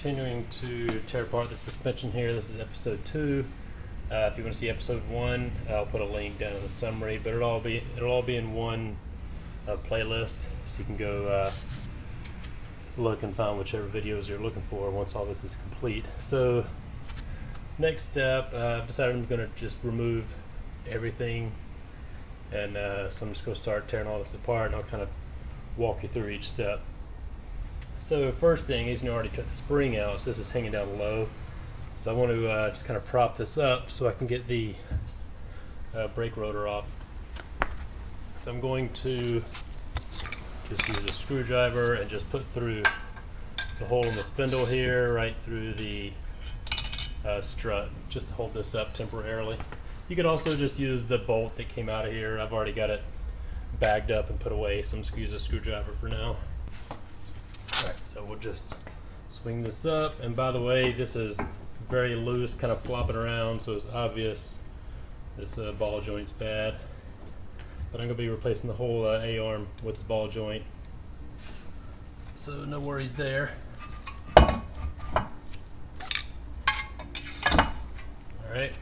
continuing to tear apart the suspension here. This is episode 2. If you want to see episode 1, I'll put a link down in the summary, but it'll all be in one playlist, so you can go look and find whichever videos you're looking for once all this is complete. So next step, I've decided I'm going to just remove everything, and so I'm just going to start tearing all this apart, and I'll kind of walk you through each step. So first thing is, you already took the spring out, so this is hanging down low. So I want to just kind of prop this up so I can get the brake rotor off. So I'm going to just use a screwdriver and just put through the hole in the spindle here, right through the strut, just to hold this up temporarily. You could also just use the bolt that came out of here. I've already got it bagged up and put away, so I'm just going to use a screwdriver for now. Alright, so we'll just swing this up, and by the way, this is very loose, kind of flopping around, so it's obvious this ball joint's bad. But I'm going to be replacing the whole A-arm with the ball joint, so no worries there. Alright,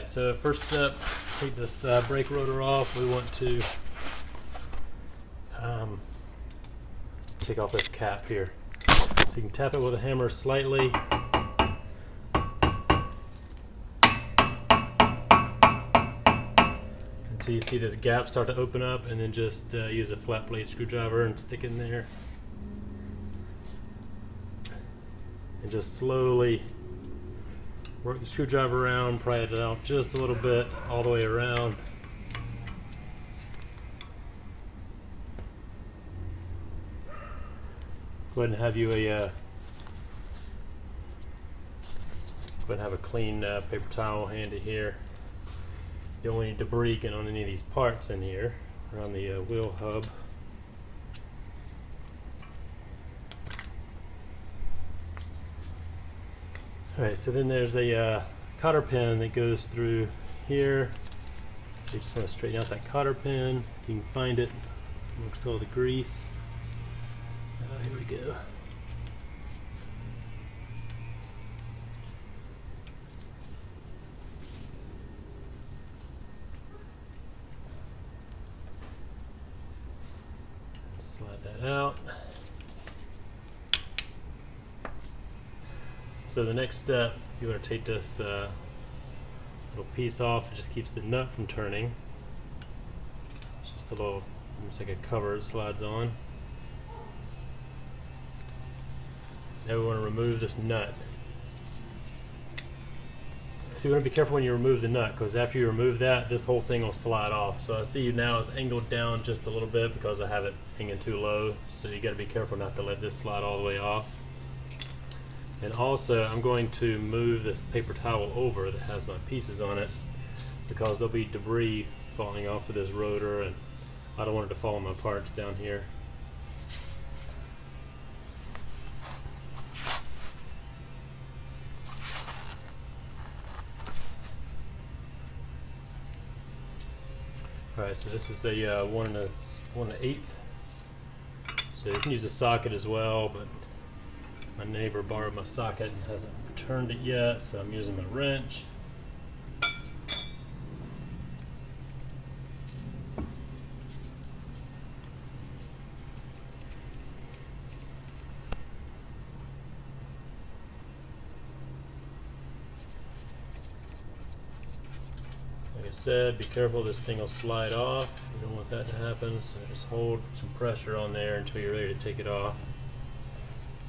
so first step, take this brake rotor off. We want to take off this cap here. So you can tap it with a hammer slightly. Until you see this gap start to open up, and then just use a flat blade screwdriver and stick it in there. And just slowly work the screwdriver around, pry it out just a little bit, all the way around. Go ahead and have you have a clean paper towel handy here. You don't want any debris getting on any of these parts in here, around the wheel hub. Alright, so then there's a cotter pin that goes through here. So you just want to straighten out that cotter pin. If you can find it amongst all the grease. Here we go. Slide that out. So the next step, you want to take this little piece off. It just keeps the nut from turning. It's just a little, almost like a cover it slides on. Now we want to remove this nut. So you want to be careful when you remove the nut, because after you remove that, this whole thing will slide off. So I see you now is angled down just a little bit because I have it hanging too low. So you got to be careful not to let this slide all the way off. And also, I'm going to move this paper towel over that has my pieces on it, because there'll be debris falling off of this rotor, and I don't want it to fall on my parts down here. Alright, so this is a 1 1/8. So you can use a socket as well, but my neighbor borrowed my socket and hasn't returned it yet, so I'm using my wrench. Like I said, be careful, this thing will slide off. You don't want that to happen, so just hold some pressure on there until you're ready to take it off.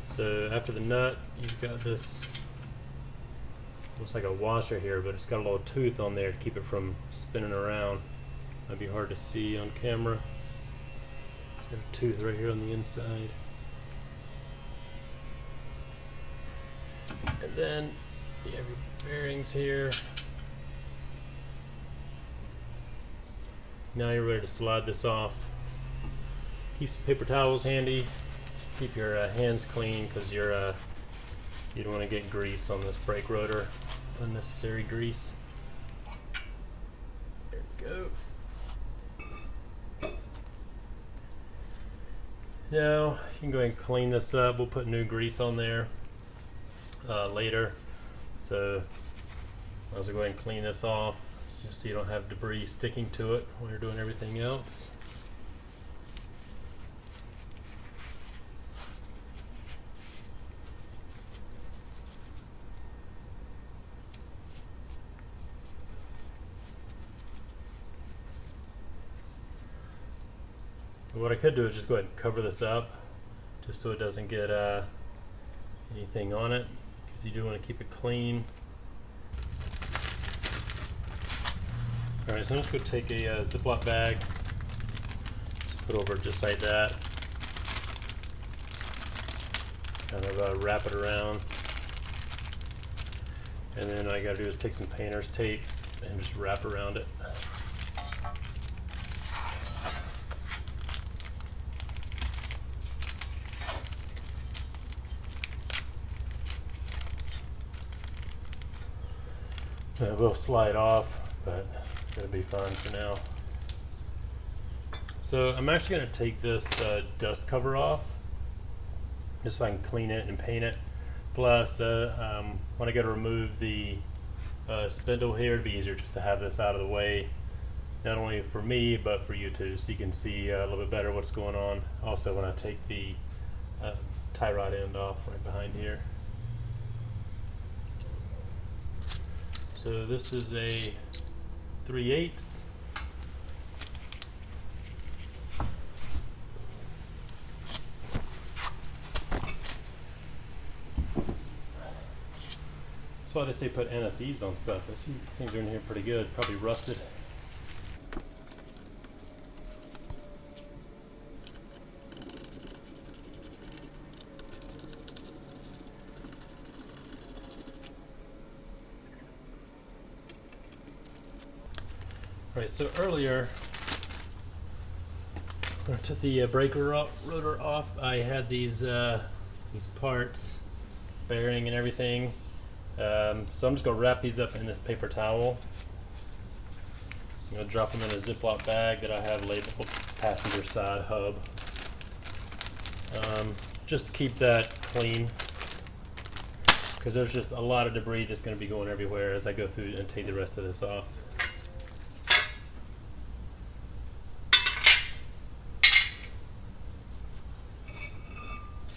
So after the nut, you've got this, looks like a washer here, but it's got a little tooth on there to keep it from spinning around. Might be hard to see on camera. It's got a tooth right here on the inside. And then you have your bearings here. Now you're ready to slide this off. Keep some paper towels handy. Keep your hands clean, because you don't want to get grease on this brake rotor, unnecessary grease. There we go. Now you can go ahead and clean this up. We'll put new grease on there later, so I'll also go ahead and clean this off so you don't have debris sticking to it while you're doing everything else. What I could do is just go ahead and cover this up just so it doesn't get anything on it, because you do want to keep it clean. Alright, so I'm just going to take a Ziploc bag, just put over it just like that, kind of wrap it around, and then all I got to do is take some painter's tape and just wrap around it. It will slide off, but it'll be fine for now. So I'm actually going to take this dust cover off just so I can clean it and paint it. Plus, when I go to remove the spindle here, it'd be easier just to have this out of the way, not only for me but for you too, so you can see a little bit better what's going on. Also, when I take the tie rod end off right behind here. So this is a 3/8. That's why they say put NSEs on stuff. These things are in here pretty good, probably rusted. Right, so earlier, when I took the rotor off, I had these parts, bearing and everything. So I'm just going to wrap these up in this paper towel. I'm going to drop them in a Ziploc bag that I have labeled passenger side hub. Just to keep that clean, because there's just a lot of debris that's going to be going everywhere as I go through and take the rest of this off.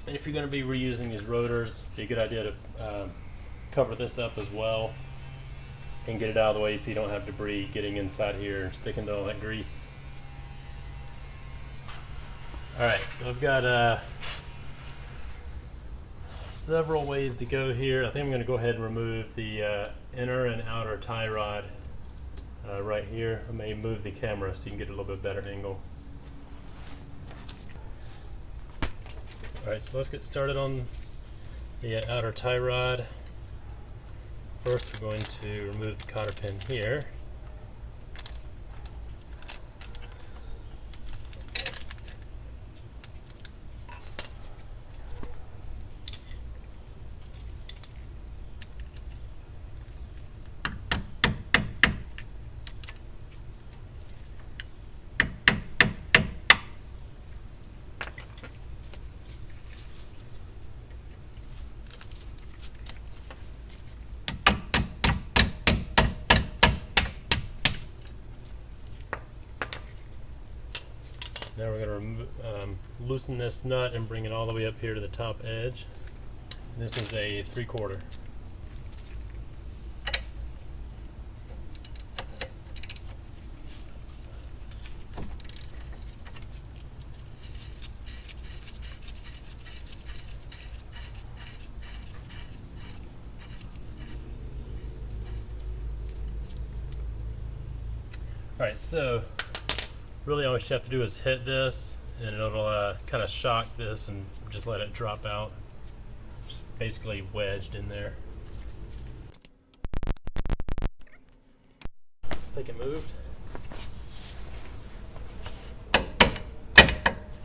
And if you're going to be reusing these rotors, it'd be a good idea to cover this up as well and get it out of the way so you don't have debris getting inside here and sticking to all that grease. Alright, so I've got several ways to go here. I think I'm going to go ahead and remove the inner and outer tie rod right here. I may move the camera so you can get a little bit better angle. Alright, so let's get started on the outer tie rod. First, we're going to remove the cotter pin here. Now we're going to loosen this nut and bring it all the way up here to the top edge. This is a 3/4. Alright, so really all you have to do is hit this and it'll kind of shock this and just let it drop out. Just basically wedged in there. I think it moved.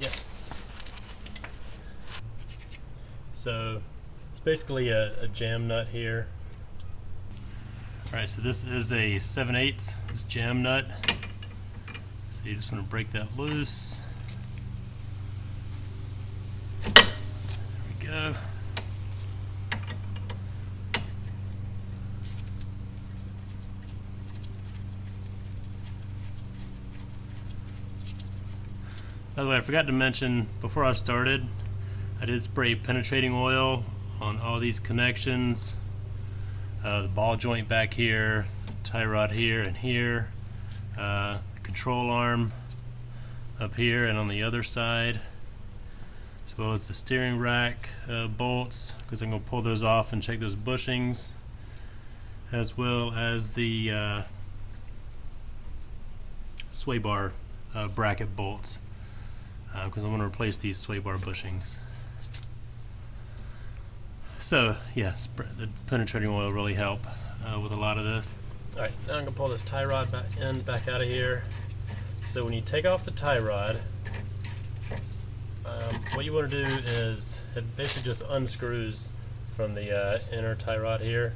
Yes. So it's basically a jam nut here. Alright, so this is a 7/8 this jam nut. So you just want to break that loose. go. By the way, I forgot to mention before I started, I did spray penetrating oil on all these connections. The ball joint back here, tie rod here and here, control arm up here and on the other side, as well as the steering rack bolts, because I'm going to pull those off and check those bushings, as well as the sway bar bracket bolts, because I'm going to replace these sway bar bushings. So yeah, the penetrating oil really help with a lot of this. Alright, now I'm going to pull this tie rod back out of here. So when you take off the tie rod, what you want to do is, it basically just unscrews from the inner tie rod here.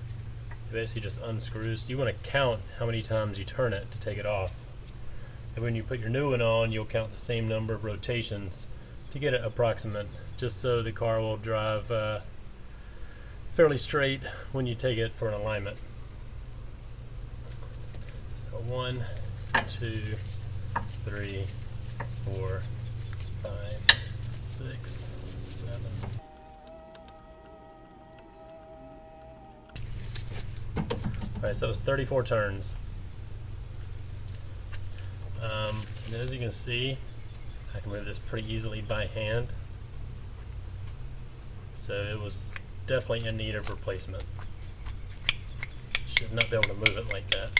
It basically just unscrews. You want to count how many times you turn it to take it off. And when you put your new one on, you'll count the same number of rotations to get it approximate, just so the car will drive fairly straight when you take it for an alignment. So 1, 2, 3, 4, 5, 6, 7. Alright, so it was 34 turns. And as you can see, I can move this pretty easily by hand. So it was definitely in need of replacement. Should not be able to move it like that.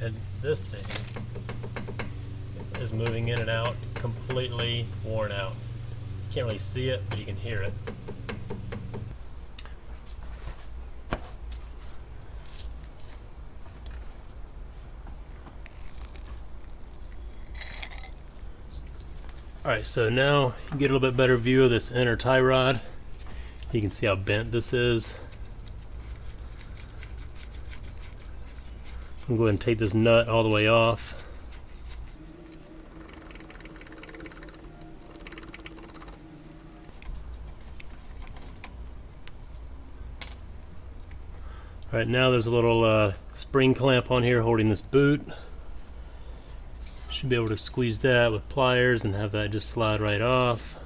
And this thing is moving in and out, completely worn out. You can't really see it, but you can hear it. Alright, so now you get a little bit better view of this inner tie rod. You can see how bent this is. I'm going to go ahead and take this nut all the way off. Alright, now there's a little spring clamp on here holding this boot. Should be able to squeeze that with pliers and have that just slide right off.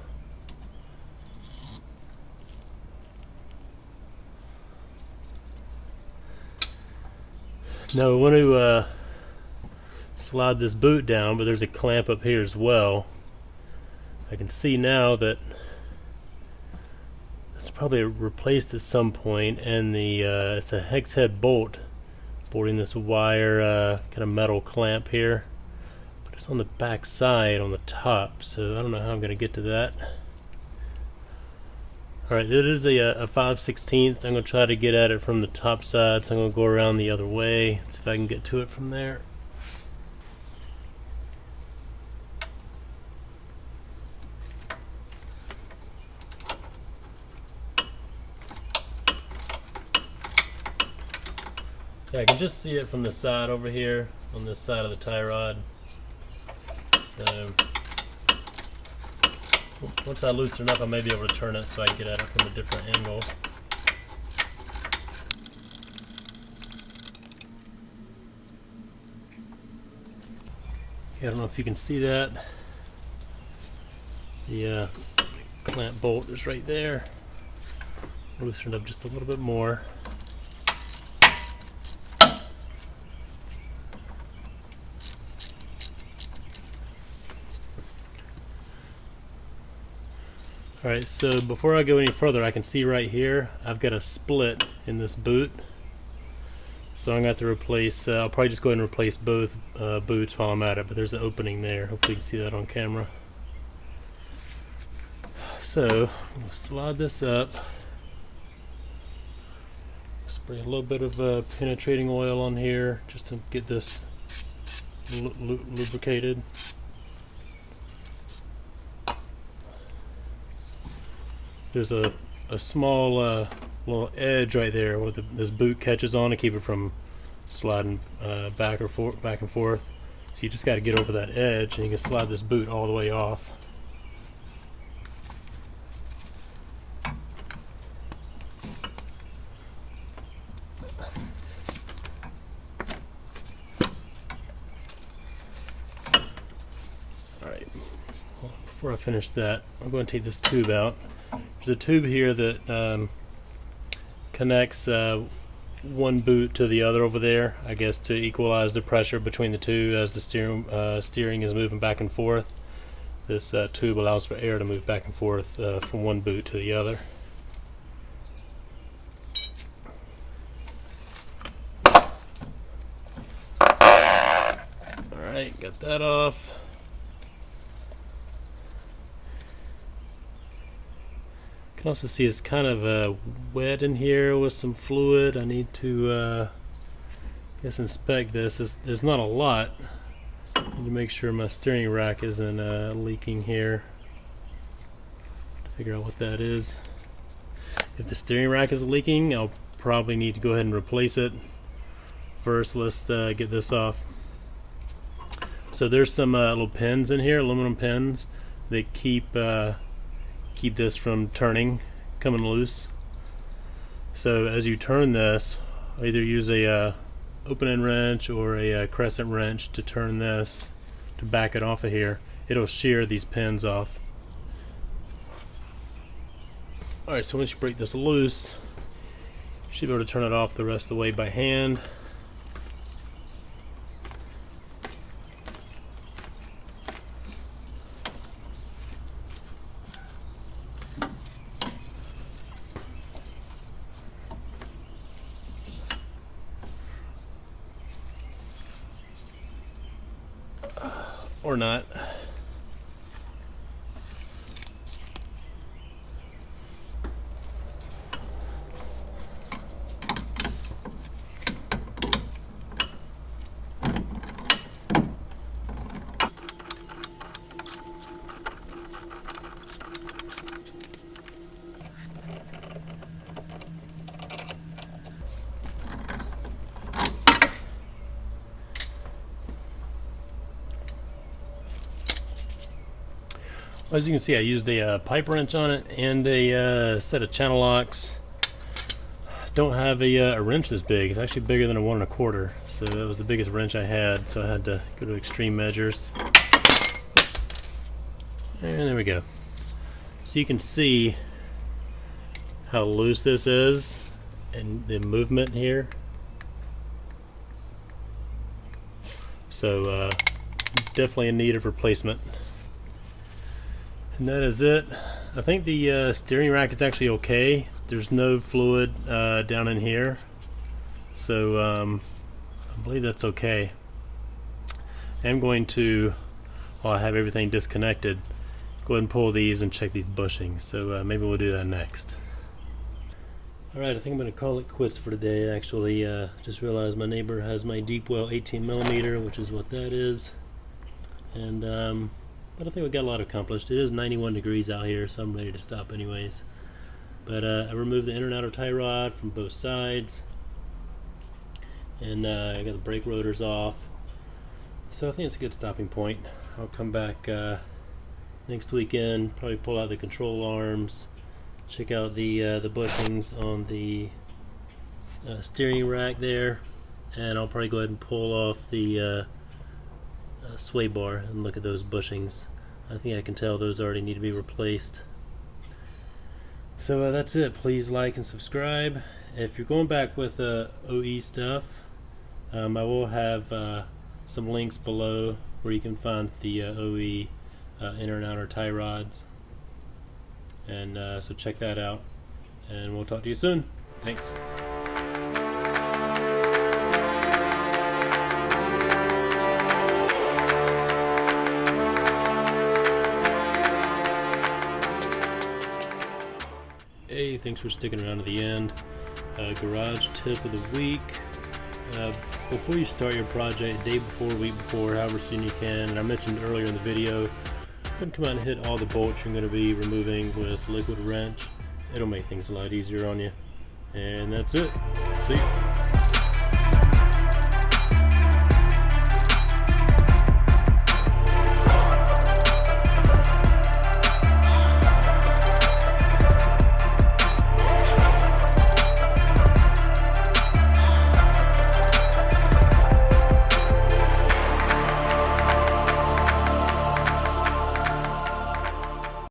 Now we want to slide this boot down, but there's a clamp up here as well. I can see now that it's probably replaced at some point, and it's a hex head bolt boarding this wire kind of metal clamp here. It's on the back side on the top, so I don't know how I'm going to get to that. Alright, it is a 5/16. I'm going to try to get at it from the top side, so I'm going to go around the other way, see if I can get to it from there. Yeah, I can just see it from the side over here, on this side of the tie rod. So once I loosen it up, I may be able to turn it so I can get at it from a different angle. Okay, I don't know if you can see that. The clamp bolt is right there. Loosen it up just a little bit more. Alright, so before I go any further, I can see right here I've got a split in this boot. So I'm going to have to replace, I'll probably just go ahead and replace both boots while I'm at it, but there's an opening there. Hopefully you can see that on camera. So, I'm going to slide this up. Spray a little bit of penetrating oil on here just to get this lubricated. There's a small little edge right there where this boot catches on to keep it from sliding back and forth. So you just got to get over that edge and you can slide this boot all the way off. Alright, well, before I finish that, I'm going to take this tube out. There's a tube here that connects one boot to the other over there, I guess to equalize the pressure between the two as the steering is moving back and forth. This tube allows for air to move back and forth from one boot to the other. Alright, got that off. You can also see it's kind of wet in here with some fluid. I need to inspect this. There's not a lot. I need to make sure my steering rack isn't leaking here. Figure out what that is. If the steering rack is leaking, I'll probably need to go ahead and replace it. First, let's get this off. So there's some little pins in here, aluminum pins, that keep this from coming loose. So as you turn this, either use a open-end wrench or a crescent wrench to turn this, to back it off of here. It'll shear these pins off. Alright, so once you break this loose, you should be able to turn it off the rest of the way by hand. Or not. As you can see, I used a pipe wrench on it and a set of channel locks. Don't have a wrench this big. It's actually bigger than a 1 1/4, so that was the biggest wrench I had, so I had to go to extreme measures. And there we go. So you can see how loose this is and the movement here. So definitely in need of replacement. And that is it. I think the steering rack is actually okay. There's no fluid down in here, so I believe that's okay. I'm going to, while I have everything disconnected, go ahead and pull these and check these bushings. So maybe we'll do that next. Alright, I think I'm going to call it quits for today. Actually, just realized my neighbor has my deep well 18mm, which is what that is. And but I think we got a lot accomplished. It is 91 degrees out here, so I'm ready to stop anyways. But I removed the inner and outer tie rod from both sides, and I got the brake rotors off. So I think it's a good stopping point. I'll come back next weekend, probably pull out the control arms, check out the bushings on the steering rack there, and I'll probably go ahead and pull off the sway bar and look at those bushings. I think I can tell those already need to be replaced. So that's it. Please like and subscribe. If you're going back with OE stuff, I will have some links below where you can find the OE inner and outer tie rods, and so check that out, and we'll talk to you soon. Thanks. Hey, thanks for sticking around to the end. Garage tip of the week. Before you start your project, day before, week before, however soon you can, and I mentioned earlier in the video, you can come out and hit all the bolts you're going to be removing with liquid wrench. It'll make things a lot easier on you. And that's it. See ya.